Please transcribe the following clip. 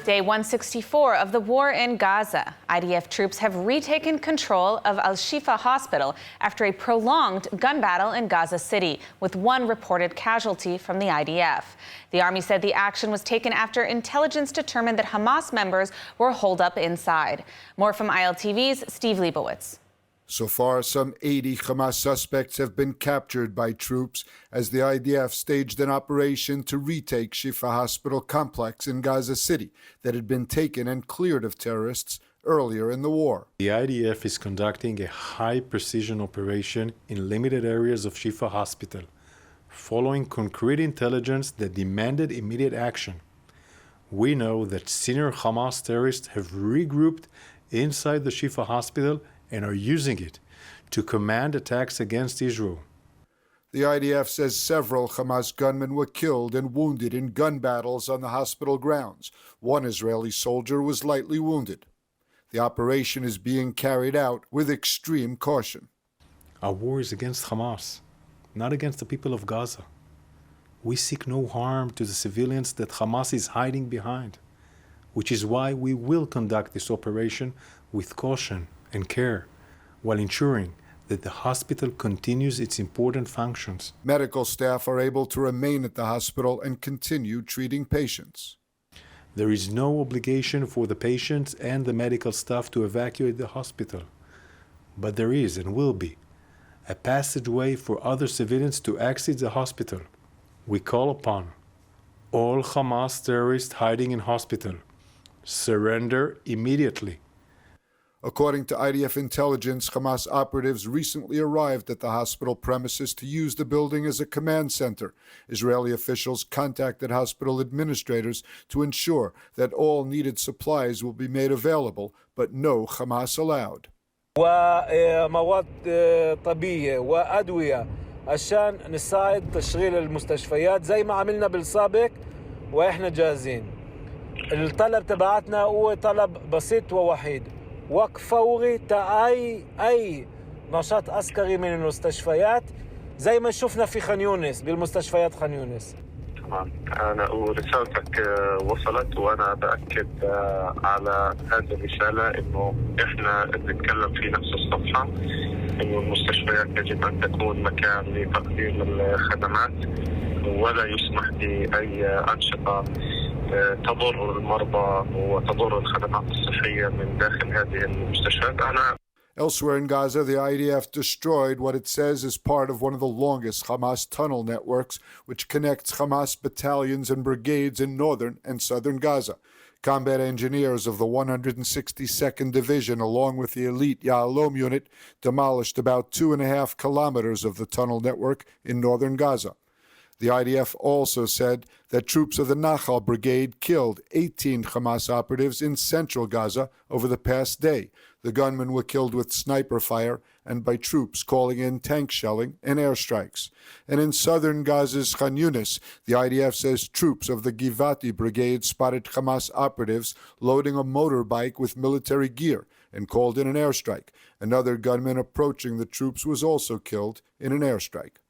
Day 164 of the war in Gaza. IDF troops have retaken control of Al-Shifa hospital after a prolonged gun battle in Gaza City, with one reported casualty from the IDF. The army said the action was taken after intelligence determined that Hamas members were holed up inside. More from ILTV's Steve Leibowitz. So far, some 80 Hamas suspects have been captured by troops as the IDF staged an operation to retake Shifa hospital complex in Gaza City that had been taken and cleared of terrorists earlier in the war. The IDF is conducting a high-precision operation in limited areas of Shifa hospital, following concrete intelligence that demanded immediate action. We know that senior Hamas terrorists have regrouped inside the Shifa hospital and are using it to command attacks against Israel. The IDF says several Hamas gunmen were killed and wounded in gun battles on the hospital grounds. One Israeli soldier was lightly wounded. The operation is being carried out with extreme caution. Our war is against Hamas, not against the people of Gaza. We seek no harm to the civilians that Hamas is hiding behind, which is why we will conduct this operation with caution and care, while ensuring that the hospital continues its important functions. Medical staff are able to remain at the hospital and continue treating patients. There is no obligation for the patients and the medical staff to evacuate the hospital, but there is and will be a passageway for other civilians to exit the hospital. We call upon all Hamas terrorists hiding in hospital, surrender immediately. According to IDF intelligence, Hamas operatives recently arrived at the hospital premises to use the building as a command center. Israeli officials contacted hospital administrators to ensure that all needed supplies will be made available, but no Hamas allowed. ومواد طبية وأدوية عشان نساعد تشغيل المستشفيات زي ما عملنا بالسابق وإحنا جاهزين. الطلب تبعتنا هو طلب بسيط ووحيد. وقف فوري أي نشاط عسكري من المستشفيات زي ما شفنا في خان يونس بالمستشفيات خان يونس. تمام، أنا ورسالتك وصلت وأنا بأكد على هذه الرسالة إنه إحنا بنتكلم في نفس الصفحة، إنه المستشفيات يجب أن تكون مكان لتقديم الخدمات ولا يسمح بأي أنشطة تضر المرضى وتضر الخدمات الصحية من داخل هذه المستشفيات. Elsewhere in Gaza, the IDF destroyed what it says is part of one of the longest Hamas tunnel networks, which connects Hamas battalions and brigades in northern and southern Gaza. Combat engineers of the 162nd Division, along with the elite Yahalom unit, demolished about 2.5 kilometers of the tunnel network in northern Gaza. The IDF also said that troops of the Nachal Brigade killed 18 Hamas operatives in central Gaza over the past day. The gunmen were killed with sniper fire and by troops calling in tank shelling and airstrikes. And in southern Gaza's Khan Yunis, the IDF says troops of the Givati Brigade spotted Hamas operatives loading a motorbike with military gear and called in an airstrike. Another gunman approaching the troops was also killed in an airstrike.